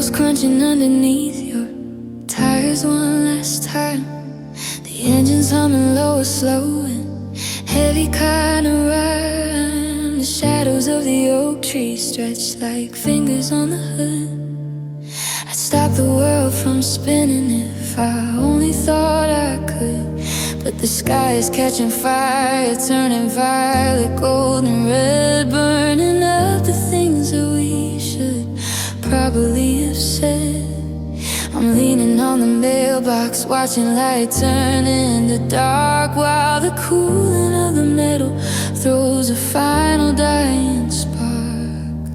wheels crunching underneath your tires one last time. The engine's humming low or slow and heavy kind of rhyme. The shadows of the oak trees stretch like fingers on the hood. I'd stop the world from spinning if I only thought I could. But the sky is catching fire, turning violet, gold and red, burning up the things that we should probably have said. I'm leaning on the mailbox, watching light turn into dark, while the cooling of the metal throws a final dying spark.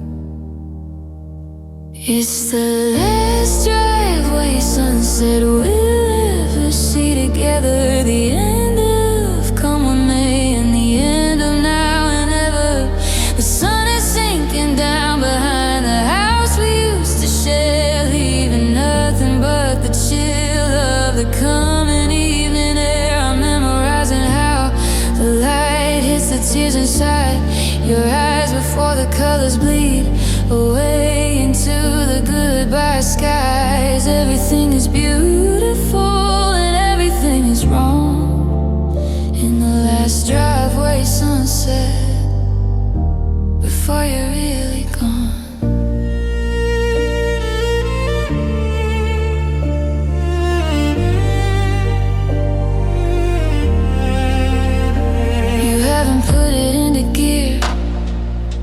It's the last driveway sunset we'll ever see together. The end of come what may and the end of now and ever. The sun is sinking down behind the house we used to share, leaving nothing but the chill of the coming evening air. I'm memorizing how the light hits the tears inside your eyes before the colors bleed away into the goodbye skies. Everything is beautiful and everything is wrong in the last driveway sunset before you're really gone. You haven't put it into gear,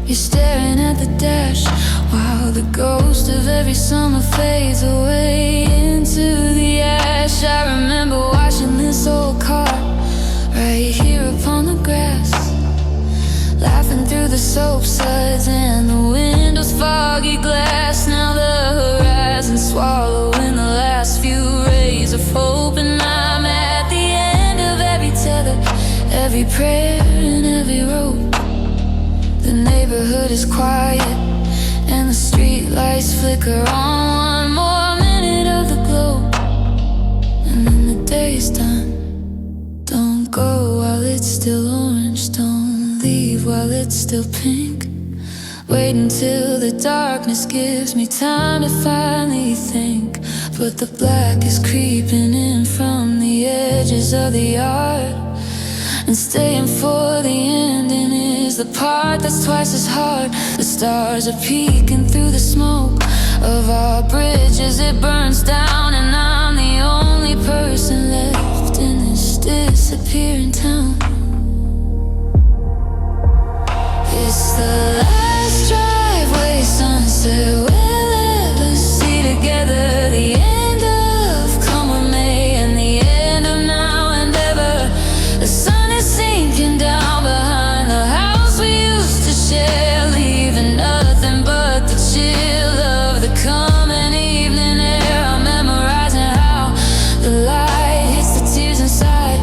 you're staring at the dash while the ghost of every summer fades away into the ash. I remember washing this old car right here upon the grass, laughing through the soap suds and the window's foggy glass. Now the horizon's swallowing the last few rays of hope, and I'm at the end of every tether, every prayer and every rope. The neighborhood is quiet and the street lights flicker on. One more minute of the glow and then the day's done. Don't go while it's still orange, don't leave while it's still pink. Wait until the darkness gives me time to finally think. But the black is creeping in from the edges of the yard, and staying for the ending is the part that's twice as hard. The stars are peeking through the smoke of our bridge as it burns down, and I'm the only person left in this disappearing town. It's the last driveway sunset we'll ever see together. The end of come what may and the end of now and ever. The sun is sinking down behind the house we used to share, leaving nothing but the chill of the coming evening air. I'm memorizing how the light hits the tears inside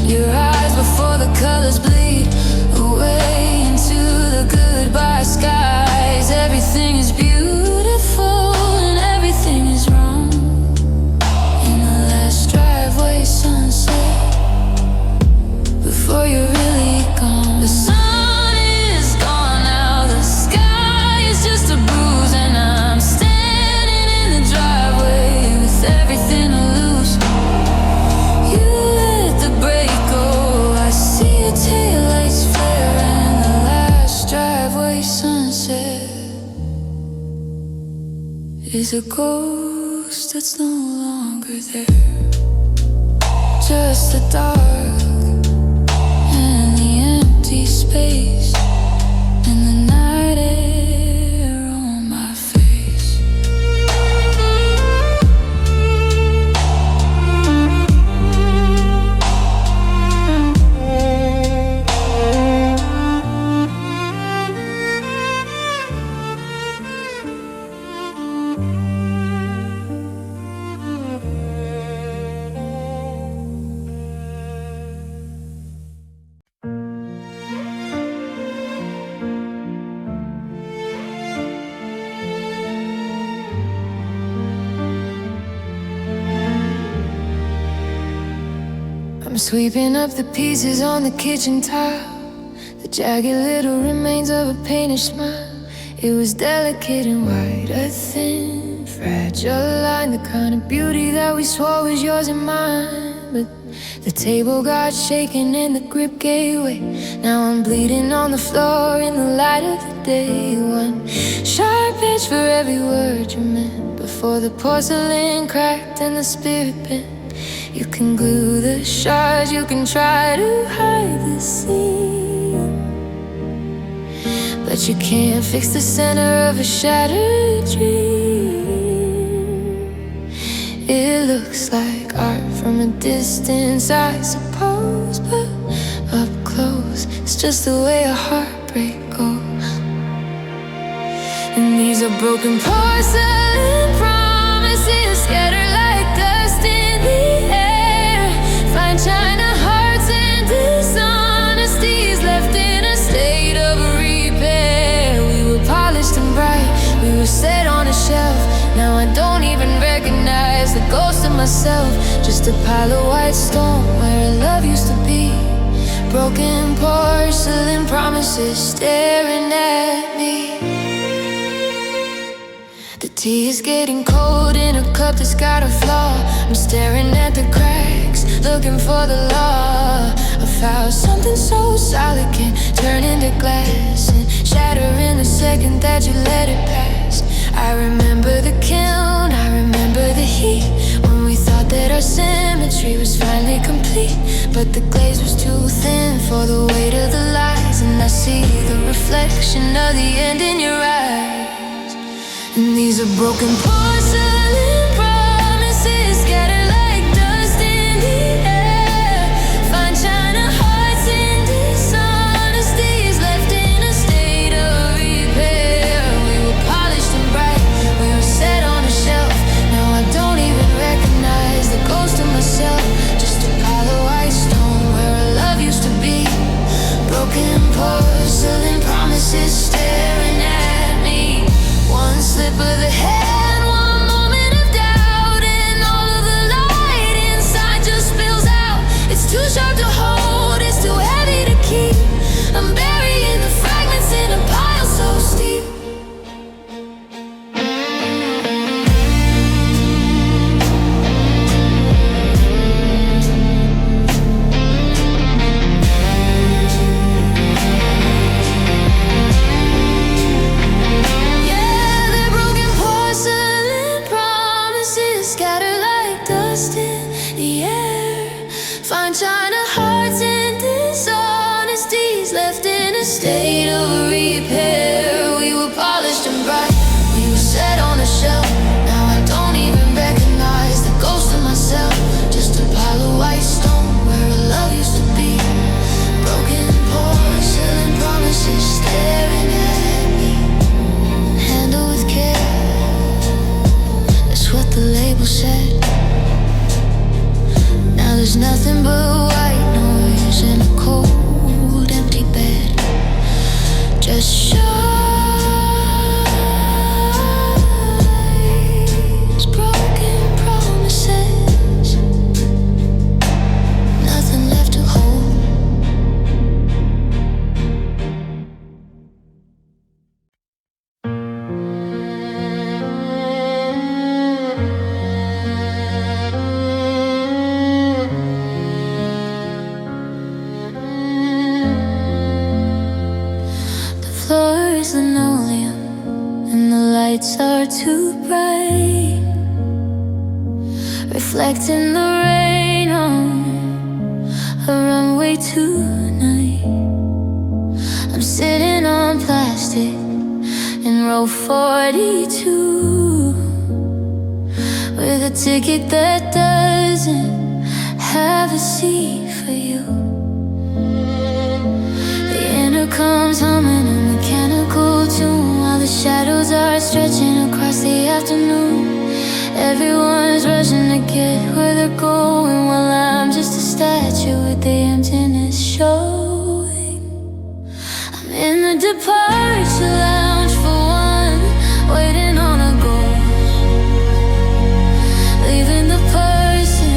your eyes before the colors bleed away into the goodbye skies. Everything is beautiful and everything is wrong in the last driveway sunset before you're really gone. The sun is gone now, the sky is just a bruise, and I'm standing in the driveway with everything to lose. You let the brake go, I see your taillights flare, and the last driveway sunset is a ghost that's no longer there. Just the dark and the empty space and the night air on my face. I'm sweeping up the pieces on the kitchen tile, the jagged little remains of a painted smile. It was delicate and white, a thin fragile line, the kind of beauty that we swore was yours and mine. But the table got shaken and the grip gave way. Now I'm bleeding on the floor in the light of the day. One sharp edge for every word you meant before the porcelain cracked and the spirit bent. You can glue the shards, you can try to hide the seam, but you can't fix the center of a shattered dream. It looks like art from a distance, I suppose, but up close, it's just the way a heartbreak goes. And these are broken porcelain promises, scattered like dust in the air. Fine china hearts and dishonesties left in a state of repair. We were polished and bright, we were set on a shelf. Now I don't even recognize the ghost of myself. Just a pile of white stone where love used to be. Broken porcelain promises staring at me. The tea is getting cold in a cup that's got a flaw. I'm staring at the cracks, looking for the law. I found something so solid can turn into glass and shatter in the second that you let it pass. I remember the kiln, I remember the heat, when we thought that our symmetry was finally complete. But the glaze was too thin for the weight of the lies, and I see the reflection of the end in your eyes. And these are broken porcelain promises, scattered like dust in the air. Fine china hearts and dishonesties left in a state of repair. We were polished and bright, we were set on a shelf. Now I don't even recognize the ghost of myself. Just a pile of white stone where our love used to be. Broken porcelain promises staring at me. One slip of the hand, one moment of doubt, and all of the light inside just spills out. It's too sharp to hold, it's too heavy to keep. I'm burying the fragments in a pile so steep. Scattered like dust in the air. Fine china hearts and dishonesties left in a state of repair. We were polished and bright, we were set on a shelf. Now I don't even recognize the ghost of myself. Just a pile of white stone where our love used to be. Broken porcelain promises staring at me. Handle with care, that's what the label said. Now there's nothing but white noise in a cold, empty bed. Just shards, broken promises, nothing left to hold. Linoleum and the lights are too bright, reflecting the rain on a runway tonight. I'm sitting on plastic in row 42 with a ticket that doesn't have a seat for you. The intercom's humming a mechanical tune while the shadows are stretching across the afternoon. Everyone's rushing to get where they're going, while I'm just a statue with the emptiness showing. I'm in the departure lounge for one, waiting on a ghost, leaving the person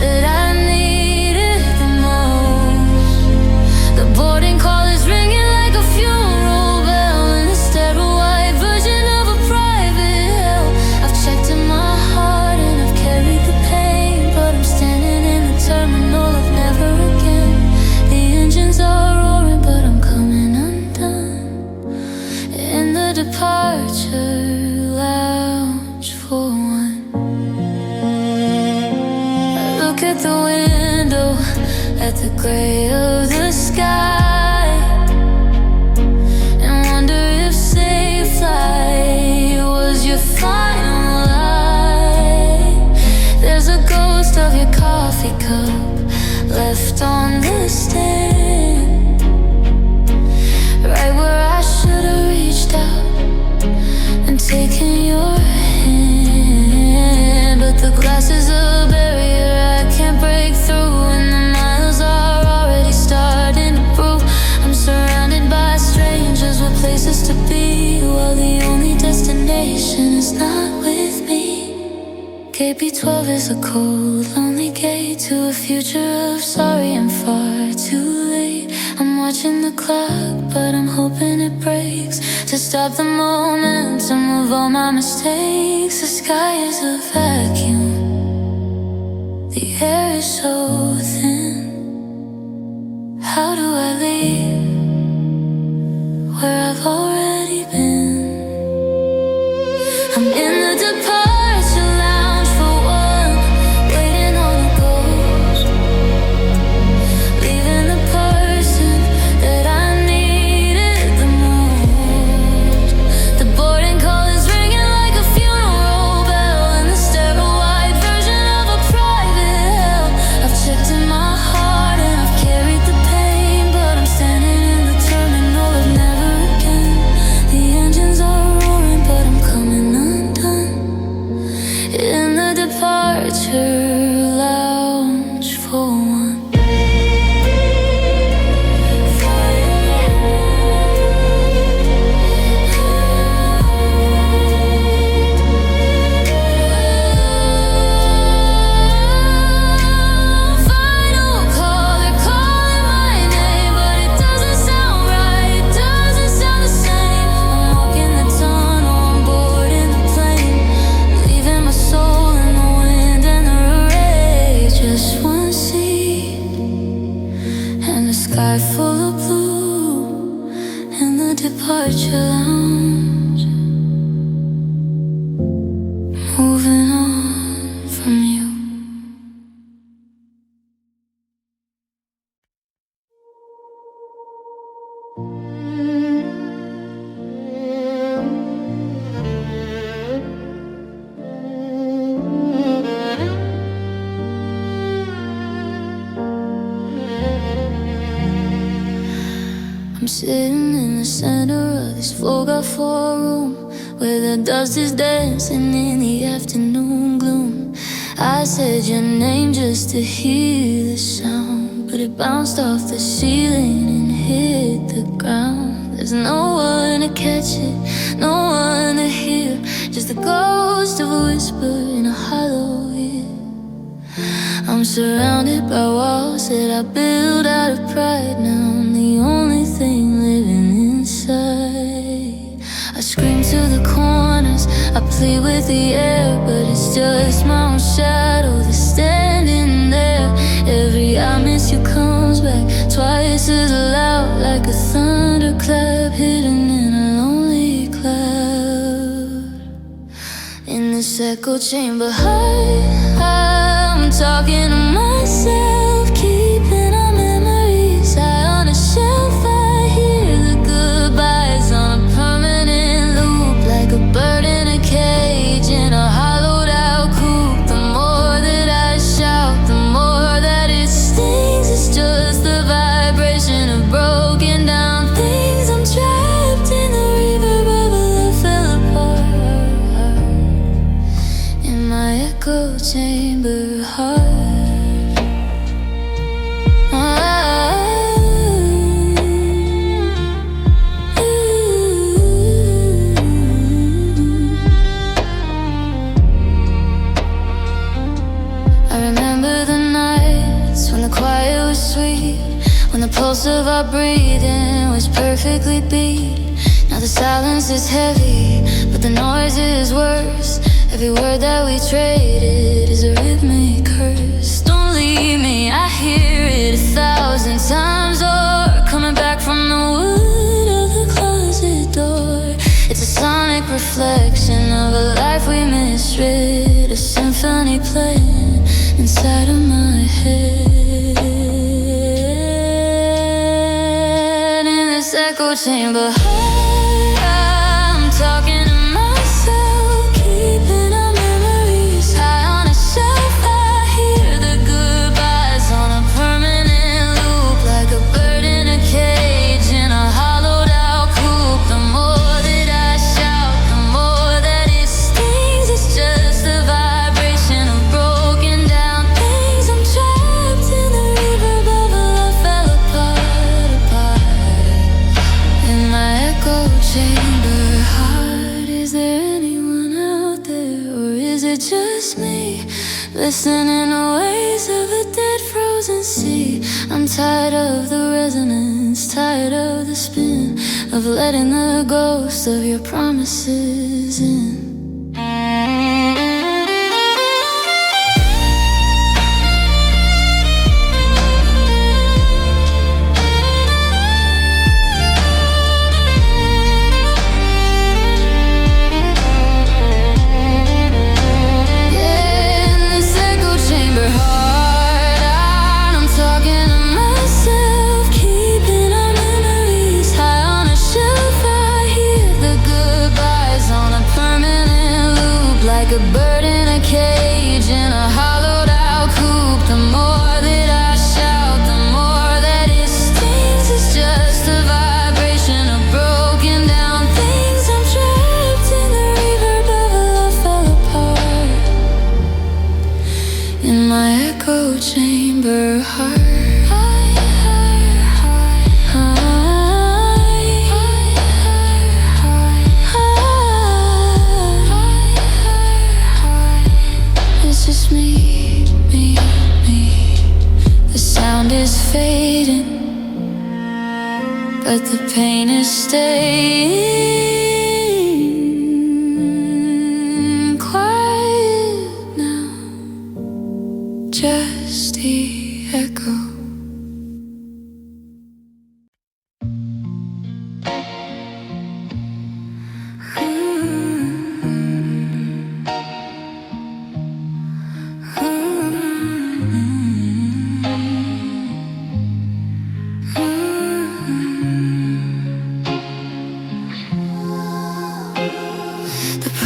that I needed the most. The boarding call is ringing like a funeral bell in the sterile white version of a private hell. I've checked in at the window, at the gray of the sky, and wonder if safe flight was your final lie. There's a ghost of your coffee cup left on the stand, right where I should have reached out and taken your hand. But the glass is a barrier I can't break through, and the miles are already starting to prove I'm surrounded by strangers with places to be, while the only destination is not with me. KB12 is a cold, lonely gate to a future of sorry and far too late. I'm watching the clock, but I'm hoping it breaks to stop the momentum of all my mistakes. The sky is a vacuum, the air is so thin. How do I leave where I've already been? I'm in the departure lounge for one, waiting on a ghost, leaving the person that I needed the most. The boarding call is ringing like a funeral bell, and the steroid version of a private hell. I've checked in my heart and I've carried the pain, but I'm standing in the terminal of never again. The engines are roaring, but I'm coming undone. In the departure lounge for one. Final call, they're calling my name, but it doesn't sound right, it doesn't sound the same. I'm walking the tunnel, I'm boarding the plane, leaving my soul in the wind and the rain. Just one seat and the sky full of blue, and the departure lounge, moving on from you. I'm sitting in the center of this 4x4 room, where the dust is dancing in the afternoon gloom. I said your name just to hear the sound, but it bounced off the ceiling and hit the ground. There's no one to catch it, no one to hear, just the ghost of a whisper in a hollow ear. I'm surrounded by walls that I built out of pride. Now I'm the only thing living inside. I scream to the corners, I plead with the air, but it's just my own shadow that's standing there. Every I miss you comes back twice as loud, like a thunderclap hidden in a lonely cloud. In this echo chamber high, I'm talking to myself, keeping our memories high on a shelf. I hear the goodbyes on a permanent loop, like a bird in a cage in a hollowed out coop. The more that I shout, the more that it stings. It's just the vibration of broken down things. I'm trapped in the reverb of a love fell apart, in my echo chamber heart. When the pulse of our breathing was perfectly beat. Now the silence is heavy, but the noise is worse. Every word that we traded is a rhythmic curse. Don't leave me, I hear it 1,000 times, or coming back from the wood of the closet door. It's a sonic reflection of a life we misread, a symphony playing inside of me. my head. In this echo chamber, I'm talking to myself, keeping our memories high on a shelf. I hear the goodbyes on a permanent loop, like a bird in a cage in a hollowed out coop. The more that I shout, the more that it stings. It's just a vibration of broken down things. I'm trapped in the reverb of a love fell apart. In my echo chamber heart, is there anyone out there, or is it just me, listening to waves of a dead frozen sea? I'm tired of the resonance, tired of the spin, of letting the ghost of your promises in. Like a bird in a cage in a hollowed out coop. The more that I shout, the more that it stings. It's just a vibration of broken down things. I'm trapped in the reverb of a love fell apart. In my echo chamber heart. Just me. The sound is fading, but the pain is staying. Quiet now, just the echo.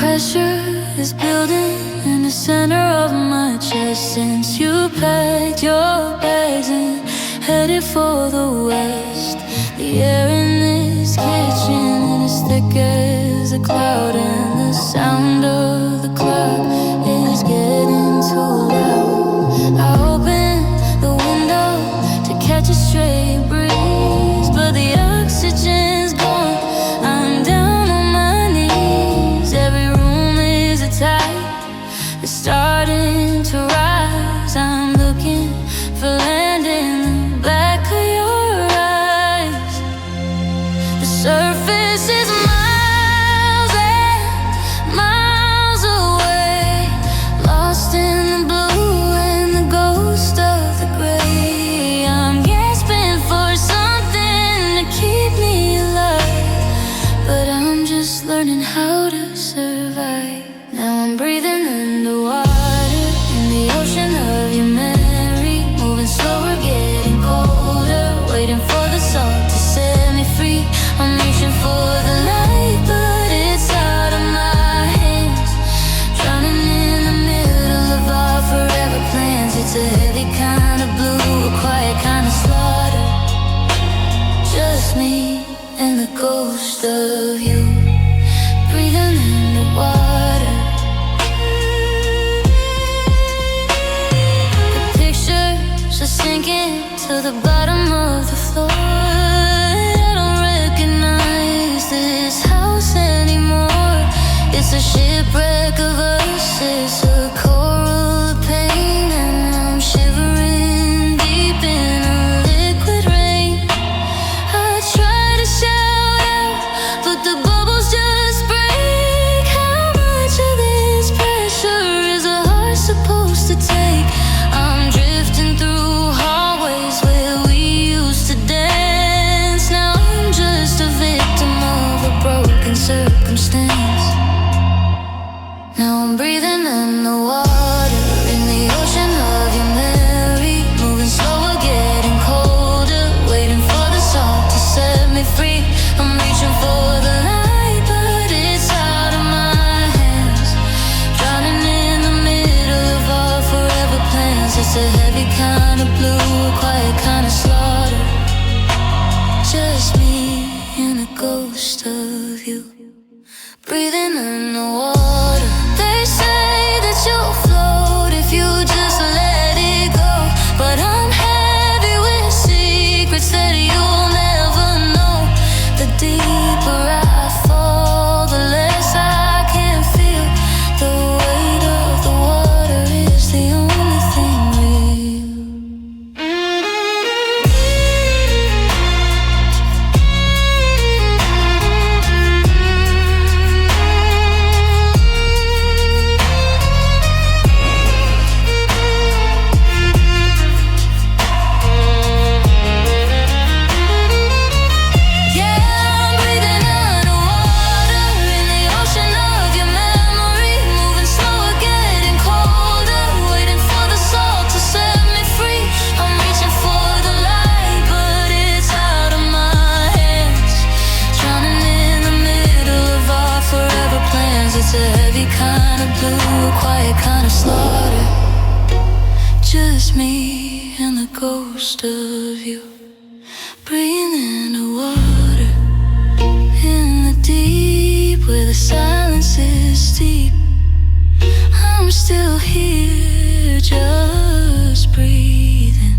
Pressure is building in the center of my chest since you packed your bags and headed for the west. The air in this kitchen is thick as a cloud, and the sound of the clock is getting too loud. I open the window to catch a stray breeze, but the oxygen's gone. I'm down on my knees. Every room is a tide that's starting to rise. I'm looking for land in the back of your eyes. The surface is miles and miles away, lost in the blue and the ghost of the gray. I'm gasping for something to keep me alive, but I'm just learning how to survive. Now I'm breathing underwater in the ocean of your memory, moving slower, getting colder, waiting for the salt to set me free. I'm reaching for the light, but it's out of my hands, drowning in the middle of our forever plans. It's a heavy kind of blue, a quiet kind of slaughter, just me and the ghost of you, breathing underwater. The pictures are sinking to the bottom of the floor. I don't recognize this house anymore. It's a shipwreck of us, it's a coral of pain, and I'm shivering deep in a liquid rain. I try to shout out, but the bubbles just break. How much of this pressure is a heart supposed to take? I'm drifting through hallways where we used to dance. Now I'm just a victim of a broken circumstance. Now I'm breathing underwater. kind of blue, quiet kind of slaughter. Just me and the ghost of you, breathing in the water. They say that you'll float if you just let it go, but I'm heavy with secrets that you'll never know. The deeper I fall, the less I can feel. The weight of the water is the only thing real. It's a heavy kind of blue, quiet kind of slaughter. Just me and the ghost of you, breathing the water in the deep, where the silence is deep. I'm still here, just breathing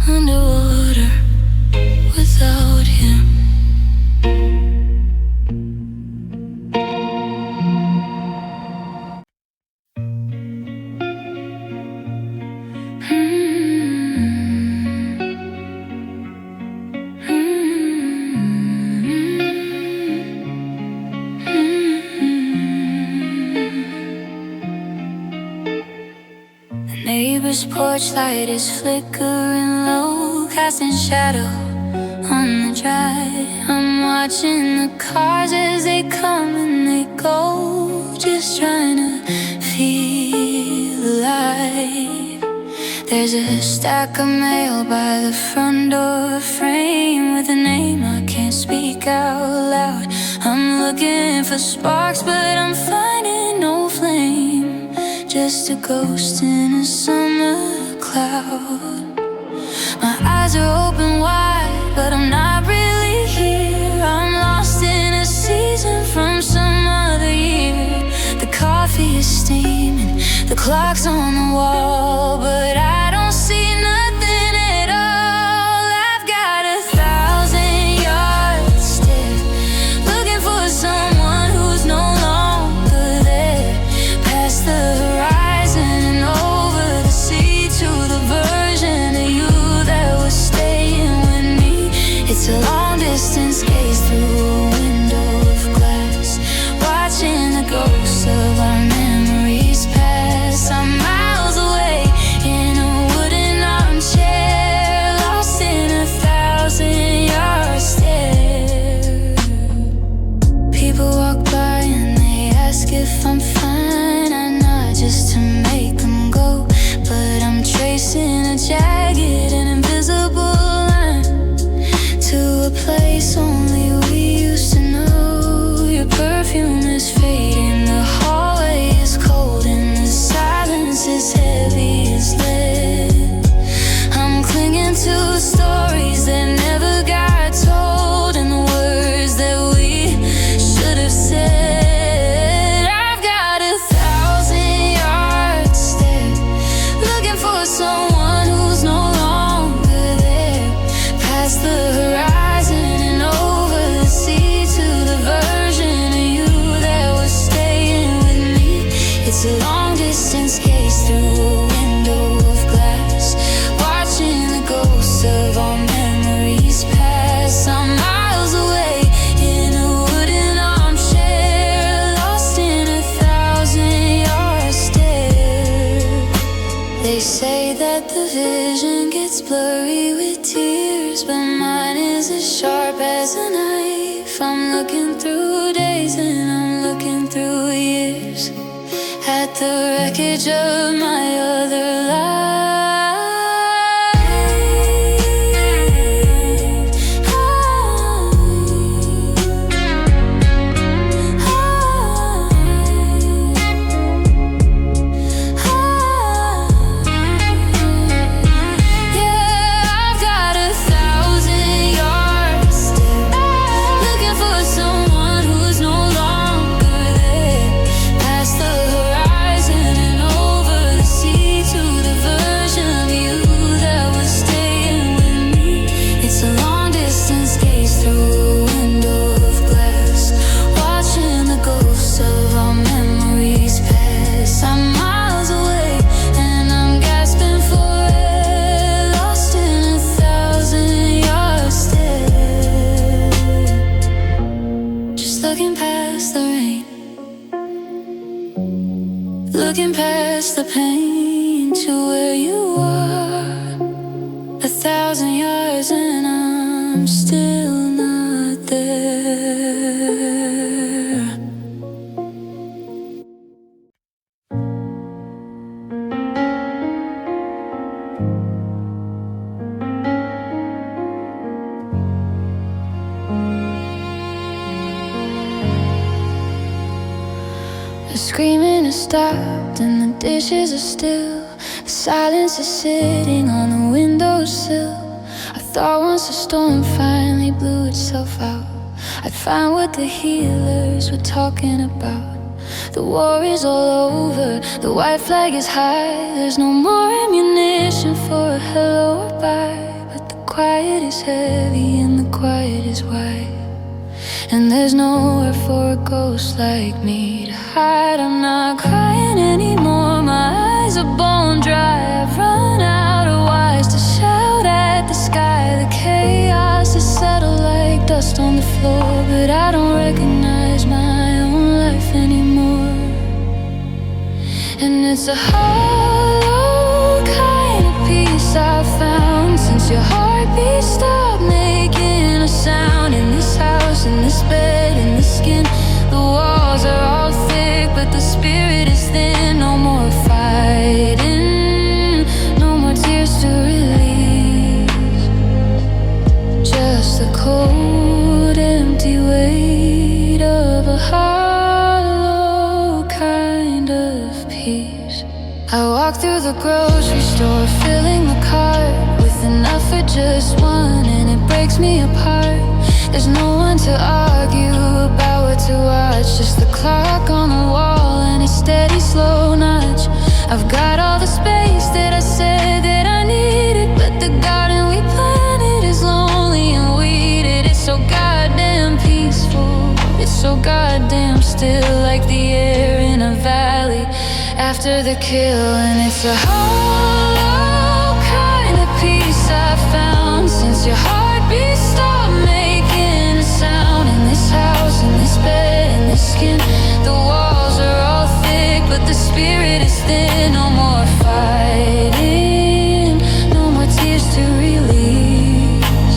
underwater without him. Neighbor's porch light is flickering low, casting shadow on the drive. I'm watching the cars as they come and they go, just trying to feel alive. There's a stack of mail by the front door frame with a name I can't speak out loud. I'm looking for sparks, but I'm finding no flame, just a ghost in a summer cloud. My eyes are open wide, but I'm not really here. I'm lost in a season from some other year. The coffee is steaming, the clock's on the wall, but I don't see nothing at all. I've got 1,000 yards still, looking for someone who's no longer there, past the horizon and over the sea to the version of you that was staying with me. It's a long distance gaze through a window of glass, watching the ghosts of our memories pass. I'm miles away in a wooden armchair, lost in 1,000-yard stare. People walk by and they ask if I'm fine. I nod just to make them go, but I'm tracing a jagged and invisible line to a place only we used to know. Your perfume is fading, the hallway is cold, and the silence is heavy as lead. I'm clinging to stories that never got told, and the words that we should have said. I've got 1,000 yards still, looking for someone who's no longer there, past the horizon and over the sea to the version of you that was staying with me. It's a long distance gaze through a window of glass, watching the ghosts of our memories pass. I'm miles away in a wooden armchair, lost in 1,000-yard stare. They say that the vision gets blurry with tears, but mine is as sharp as a knife. I'm looking through days and I'm looking through years, at the wreckage of my other life. screaming has stopped and the dishes are still. The silence is sitting on the windowsill. I thought once the storm finally blew itself out, I'd find what the healers were talking about. The war is all over, the white flag is high. There's no more ammunition for a hello or bye. But the quiet is heavy and the quiet is wide, and there's nowhere for a ghost like me to hide. I'm not crying anymore, my eyes are bone dry. I've run out of wires to shout at the sky. The chaos has settled like dust on the floor, but I don't recognize my own life anymore. And it's a hollow kind of peace I've found since your heartbeat stopped making a sound. In this house, in this bed, in this skin, the walls are all thick, but the spirit is thin. No more fighting, no more tears to release, just the cold, empty weight of a hollow kind of peace. I walk through the grocery store, filling the cart with enough for just one, and it breaks me apart. There's no one to argue about what to watch, just the clock on the wall and a steady slow notch. I've got all the space that I said that I needed, but the garden we planted is lonely and weeded. It's so goddamn peaceful, it's so goddamn still, like the air in a valley after the kill. And it's a hollow kind of peace I found since your heartbeat stopped making a sound. In this house, in this bed, in this skin, the walls are all thick, but the spirit is thin. No more fighting, no more tears to release,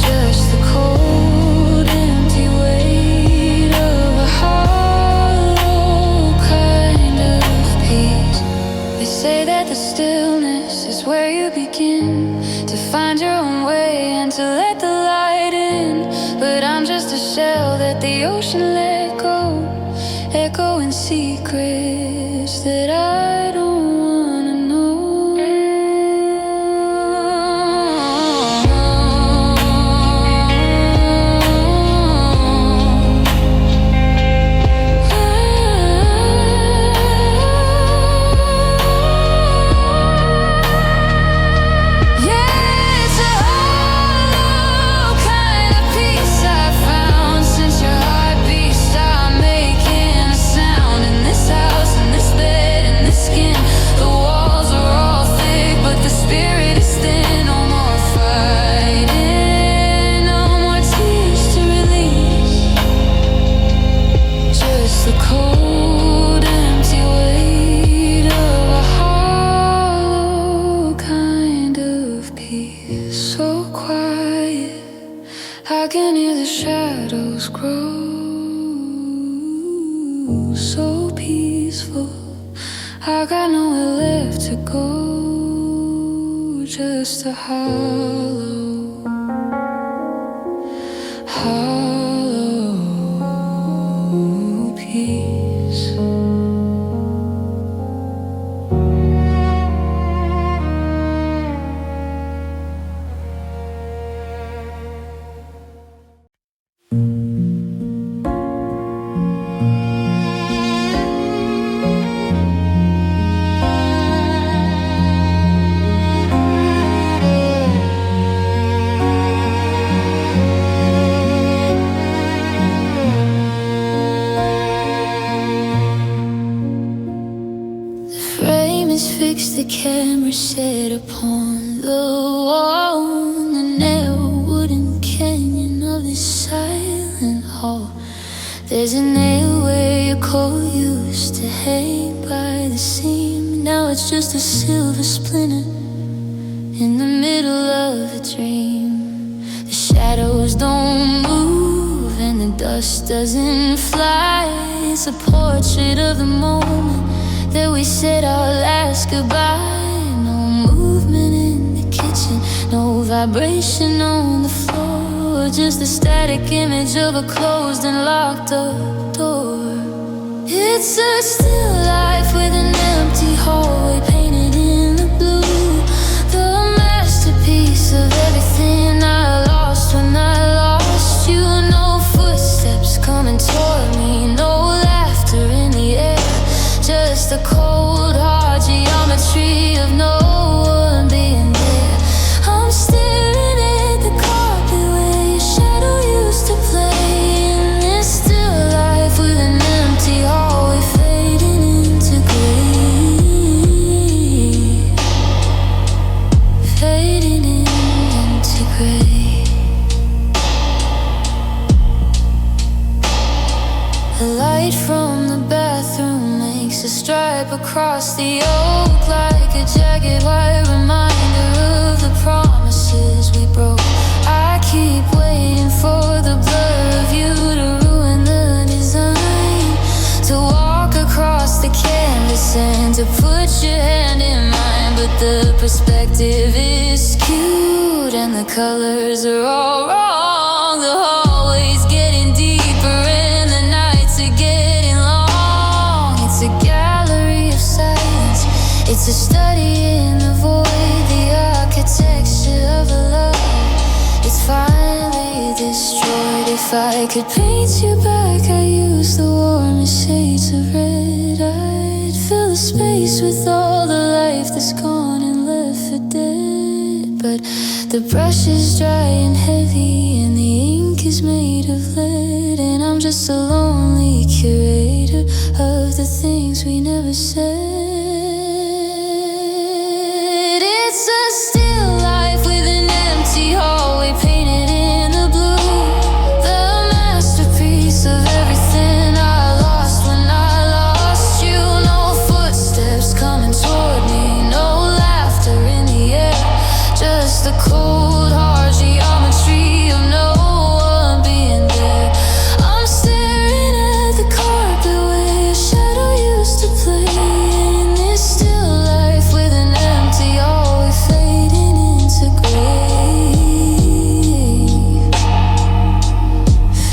just the cold, empty weight of a hollow kind of peace. They say that the stillness is where you begin to find your own way and to let the light in. But I'm just a shell that the ocean let go, echoing secrets that I don't wanna know. Yeah, it's a hollow kind of peace I found since your heartbeat stopped making a sound. In this house, in this bed, in this skin, the walls are all thick, but the spirit is thin. No more fighting, no more tears to release, just the cold, empty weight of a hollow kind of peace. So quiet, I can hear the shadows grow. So peaceful, I got nowhere left to go, just a hollow, hollow peace. Frame is fixed, the camera set upon the wall, the narrow wooden canyon of this silent hall. There's a nail where your coat used to hang by the seam. Now it's just a silver splinter in the middle of a dream. The shadows don't move and the dust doesn't fly. It's a portrait of the moment that we said our last goodbye. No movement in the kitchen, no vibration on the floor, just the static image of a closed and locked up door. It's a still life with an empty hallway painted in the blue. The masterpiece of everything I lost when I lost you. No footsteps coming toward me, no laughter in the air, just a cold hard geometry of no one being there. I'm staring at the carpet where your shadow used to play, in this still life with an empty hallway fading into gray, fading into gray. The light from the bathroom makes a stripe across the oak, like a jagged white reminder of the promises we broke. I keep waiting for the blur of you to ruin the design, to walk across the canvas and to put your hand in mine. But the perspective is skewed and the colors are all wrong. The hallway's getting deeper and the nights are getting long. It's a gallery of silence, it's a study in the void, the architecture of a love. It's finally destroyed. If I could paint you back, I'd use the warmest shades of red. I'd fill the space with all the life that's gone and left for dead. But the brush is dry and heavy and the ink is made of lead, and I'm just a lonely curator of the things we never said. It's a still life with an empty hallway painted in the blue. The masterpiece of everything I lost when I lost you. No footsteps coming toward me, no laughter in the air, just the cold hard geometry of no one being there. I'm staring at the carpet where your shadow used to play, in this still life with an empty hallway fading into gray,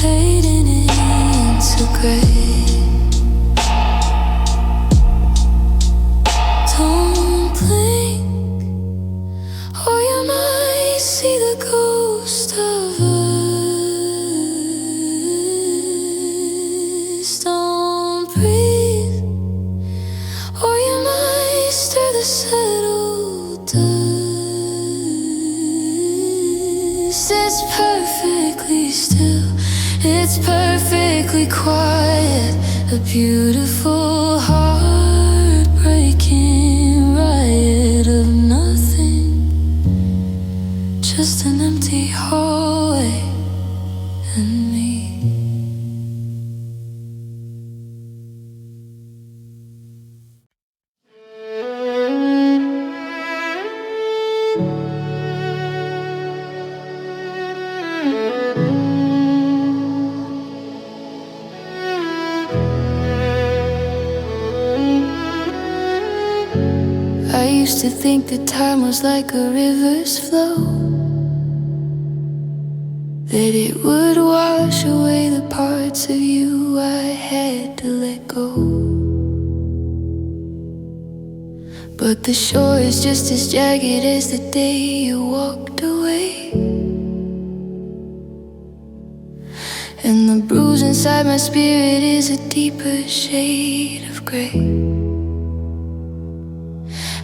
fading into gray. Don't blink or you might see the ghost of us. Don't breathe or you might stir the settled dust. It's perfectly still, it's perfectly quiet, a beautiful heartbreaking riot of nothing, just an empty hallway and me. I used to think that time was like a river's flow, that it would wash away the parts of you I had to let go. But the shore is just as jagged as the day you walked away, and the bruise inside my spirit is a deeper shade of gray.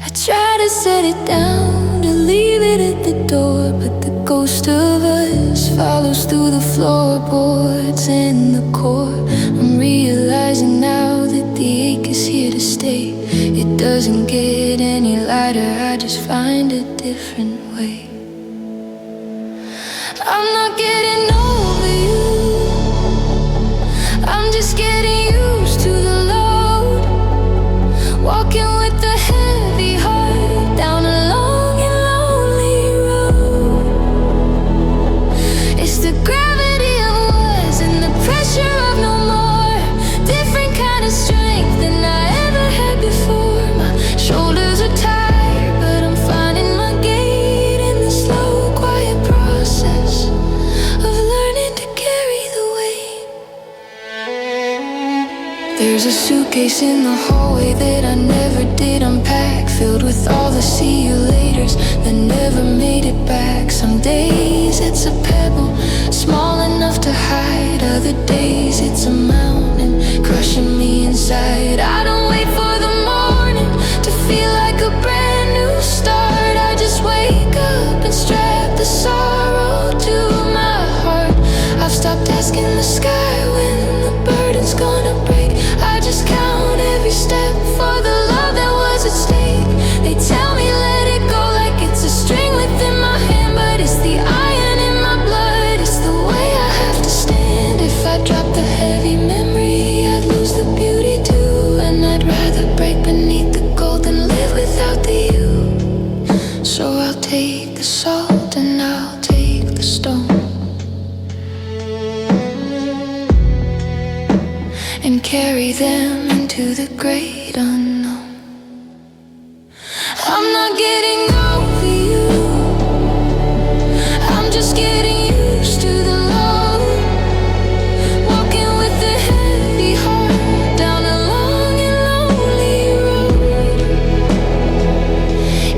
I try to set it down, to leave it at the door, but the ghost of us follows through the floorboards and the core. I'm realizing now that the ache is here to stay. It doesn't get any lighter, I just find a different way. I'm not getting over you, I'm just getting used to the load, walking with the heavy heart down a long and lonely road. It's the gravity of was and the pressure of no more, different kind of strength than I ever had before. My shoulders are tired, but I'm finding my gait in the slow, quiet process of Suitcase in the hallway that I never did unpack, filled with all the see you laters that never made it back. Some days it's a pebble, small enough to hide. Other days it's a mountain, crushing me inside. I don't wait for the morning to feel like a brand new start. I just wake up and strap the sorrow to my heart. I've stopped asking the sky when the burden's gonna break. I just count every step for the love that was at stake. They tell me let it go like it's a string within my hand, but it's the iron in my blood. It's the way I have to stand. If I drop the heavy memory, I'd lose the beauty too. And I'd rather break beneath the gold than live without the you. So I'll take the salt and I'll take the stone and carry them into the great unknown. I'm not getting over you, I'm just getting used to the load. Walking with a heavy heart down a long and lonely road.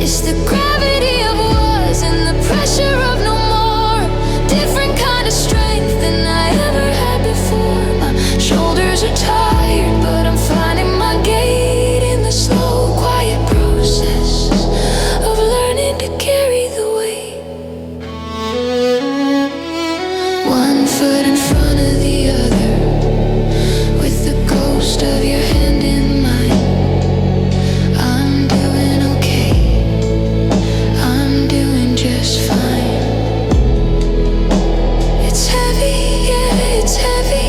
It's the gravity of was and the pressure of no more. Different kind of strength than I ever had before. My shoulders are tired, but I'm finding my gait in the slow, quiet process of learning to carry the weight. One foot in front of the other, with the ghost of your hand in mine. I'm doing okay, I'm doing just fine. It's heavy, yeah, it's heavy,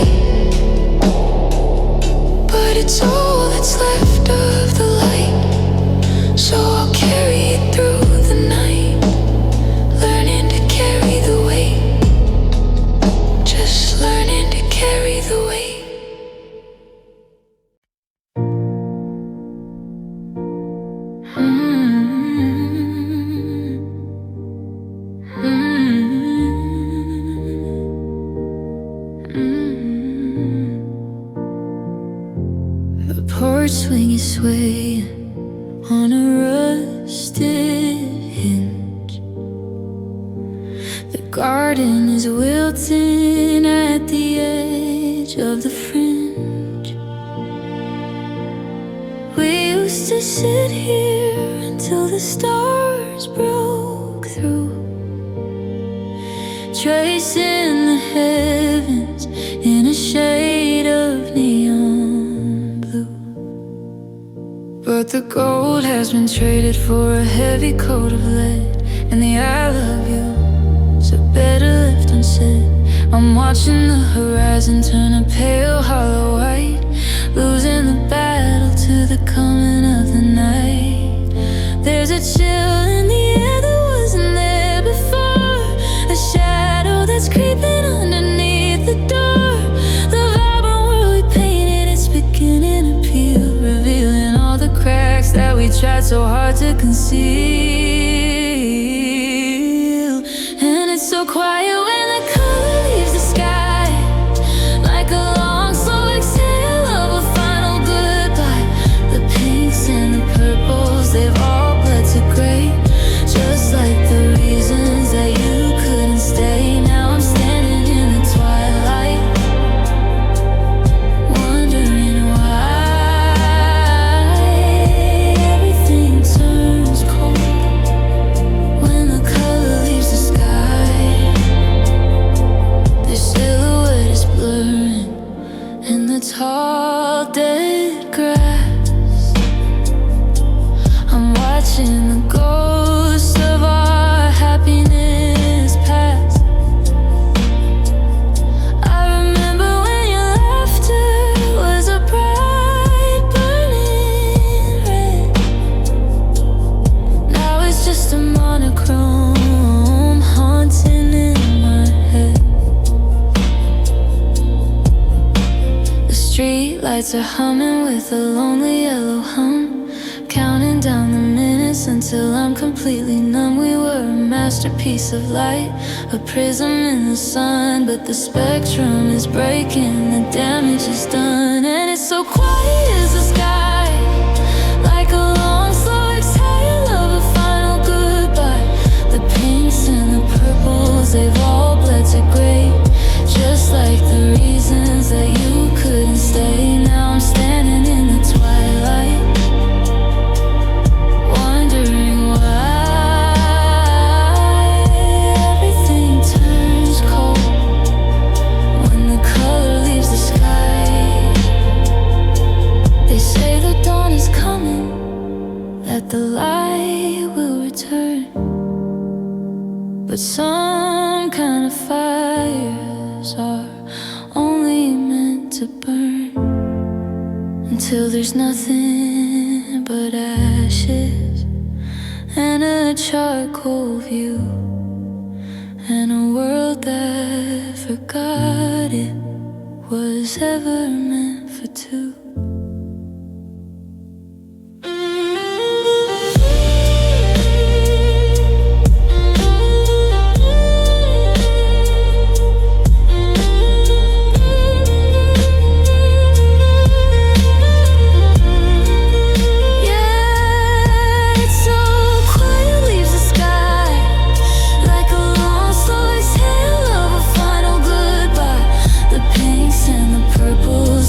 but it's all that's left of the light. So I'll carry it through the night, learning to carry the weight. Just learning to carry the weight. The porch swing is swaying on a rusted hinge. The garden is wilting at the edge of the fringe. We used to sit here until the stars broke through, tracing the heavens in a shade of neon blue. But the gold has been traded for a heavy coat of lead, and the I love you is better left unsaid. I'm watching the horizon turn a pale hollow white, losing the battle to the coming of the night. There's a chill in the air that wasn't there before, a shadow that's creeping underneath the door. The vibrant world we painted, it's beginning to peel, revealing all the cracks that we tried so hard to conceal. And it's so quiet when the color leaves the sky, like a long slow exhale of a final goodbye. The pinks and the purples, they've all bled to gray, just like the reasons that you couldn't stay. Now I'm standing in the twilight, wondering why everything turns cold when the color leaves the sky. The silhouette is blurring in the tall dead grass. I'm watching the ghosts of our happiness pass. I remember when your laughter was a bright burning red. Now it's just a monochrome haunting in my head. The street lights are humming with a lonely yellow hum, counting down the minutes until until I'm completely numb. We were a masterpiece of light, a prism in the sun, but the spectrum is breaking, the damage is done. And it's so quiet as the sky, like a long slow exhale of a final goodbye. The pinks and the purples, they've all bled to gray, just like the reasons that you couldn't stay. Now I'm standing in the twilight, wondering why everything turns cold when the color leaves the sky. They say the dawn is coming, that the light will return, but some kind of fires are only meant to burn until there's nothing but ashes and a charcoal view, and a world that forgot it was ever meant for two.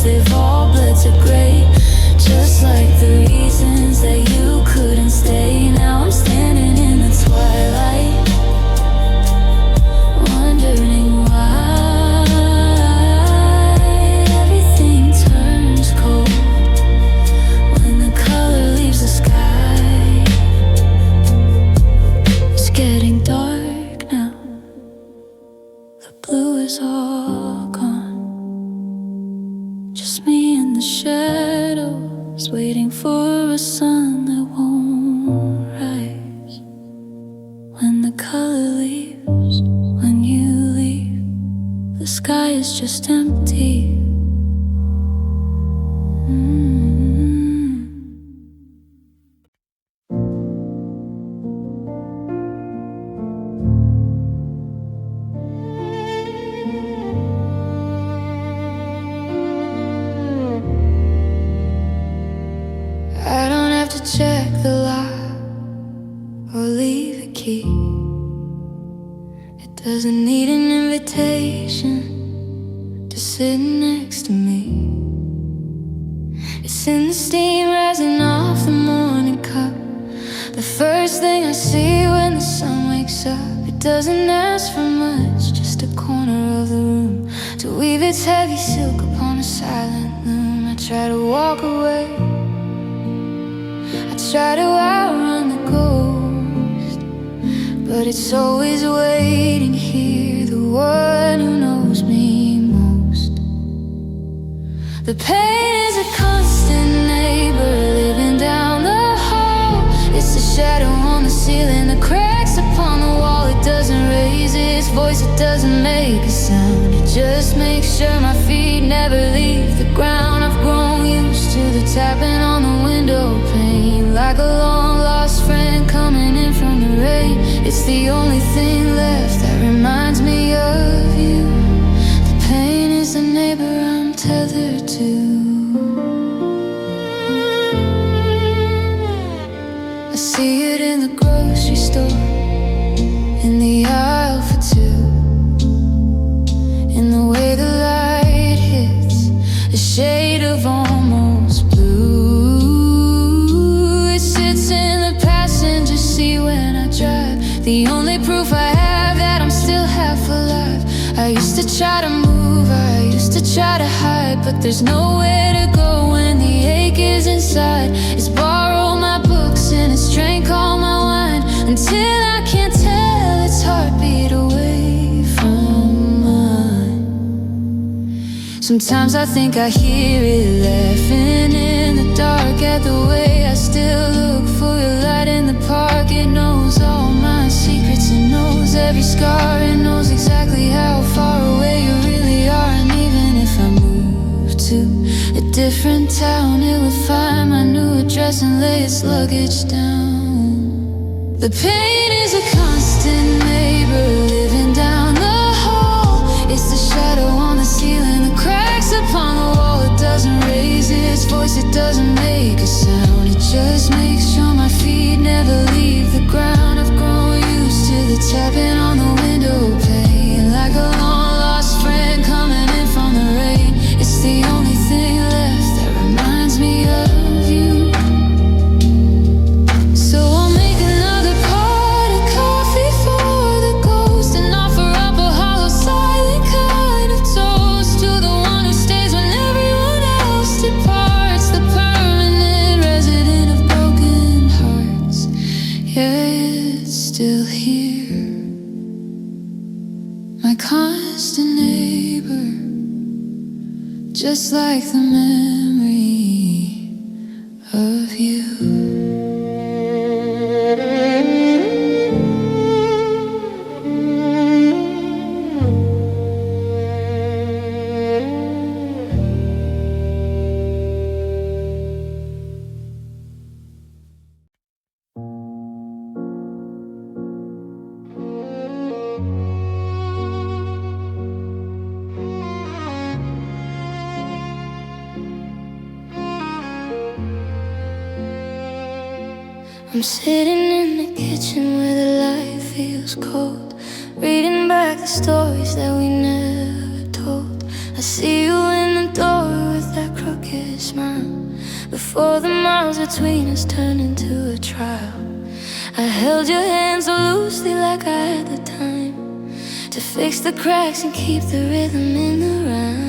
They've all bled to gray, just like the reasons that you couldn't stay. Now I'm standing in the twilight, wondering why everything turns cold when the color leaves the sky. It's getting dark now, the blue is all gone. Just me in the shadows, waiting for a sun that won't rise. When the color leaves, when you leave, the sky is just empty. I don't have to check the lock or leave a key. It doesn't need an invitation to sit next to me. It's in the steam rising off the morning cup, the first thing I see when the sun wakes up. It doesn't ask for much, just a corner of the room to weave its heavy silk upon a silent loom. I try to walk away, try to outrun the ghost, but it's always waiting here, the one who knows me most. The pain is a constant neighbor living down the hall. It's the shadow on the ceiling, the cracks upon the wall. It doesn't raise its voice, it doesn't make a sound. It just makes sure my feet never leave the ground. I've grown used to the tapping on the window pane, like a long lost friend coming in from the rain. It's the only thing left that reminds me of you. The pain is the neighbor I'm tethered to. I see it in the grocery store, in the aisle for two, in the way the light hits a shade of almost blue. It sits in the passenger seat when I drive, the only proof I have that I'm still half alive. I used to try to move, I used to try to hide, but there's nowhere to go when the ache is inside. It's borrow my books and it's drink all my wine, until I can't tell its heartbeat away from mine. Sometimes I think I hear it laughing in the dark at the way I still look for your light in the park. It knows all my secrets, it knows every scar, it knows exactly how far away you really are. And even if I move to a different town, it would find my new address and lay its luggage down. The pain is a constant neighbor living down the hall. It's the shadow on the ceiling, the cracks upon the wall. It doesn't raise its voice, it doesn't make a sound. It just makes sure my feet never leave the ground. I've grown used to the tapping on the window pane, like a long lost friend coming in from the rain. It's the only thing left that reminds me of you. So I'll make another pot of coffee for the ghost, and offer up a hollow silent kind of toast to the one who stays when everyone else departs, the permanent resident of broken hearts. Yeah, it's still here, my constant neighbor, just like the memory of you. I'm sitting in the kitchen where the light feels cold, reading back the stories that we never told. I see you in the door with that crooked smile, before the miles between us turned into a trial. I held your hand so loosely like I had the time to fix the cracks and keep the rhythm in the rhyme.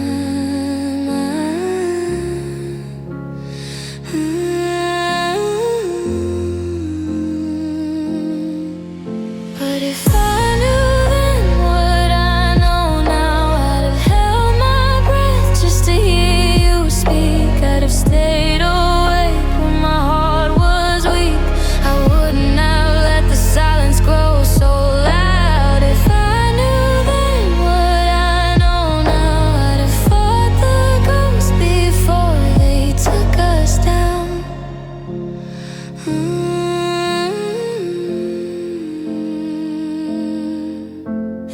But if I knew then what I know now, I'd have held my breath just to hear you speak. I'd have stayed awake when my heart was weak. I wouldn't have let the silence grow so loud. If I knew then what I know now, I'd have fought the ghosts before they took us down.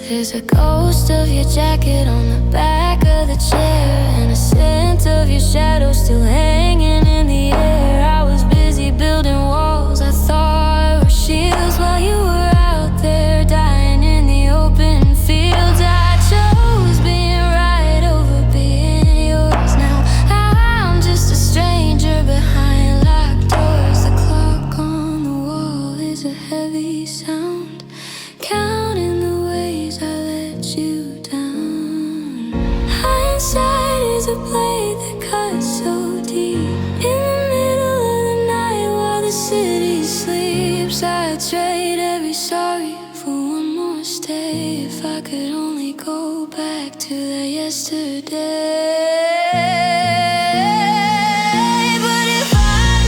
There's a ghost of your jacket on the back of the chair, and a scent of your shadow still hanging in the air. I was busy building walls I thought were shields, while you were out there dying in the open fields. I chose being right over being yours. Now I'm just a stranger behind locked doors. The clock on the wall is a heavy sound, counting the ways I let you down. Hindsight is a blade that cuts so deep. In the middle of the night while the city sleeps, I'd trade every sorry for one more stay. If I could only go back to that yesterday. But if I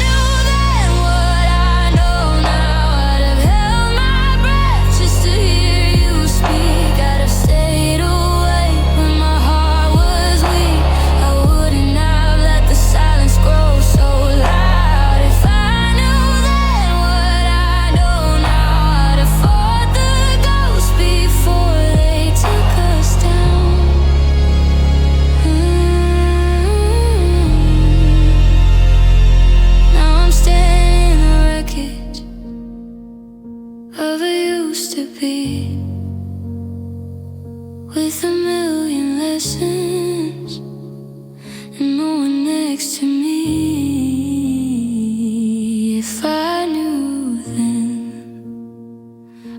knew then what I know now, I'd have held my breath just to hear you speak. I'd have stayed awake when my heart was weak. I wouldn't have let the silence grow so loud. If I knew then what I know now, I'd have fought the ghosts before they took us down. Now I'm standing in the wreckage of a used to be, with a million lessons and no one next to me. If I knew then,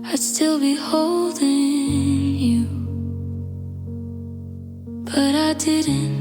I'd still be holding you, but I didn't.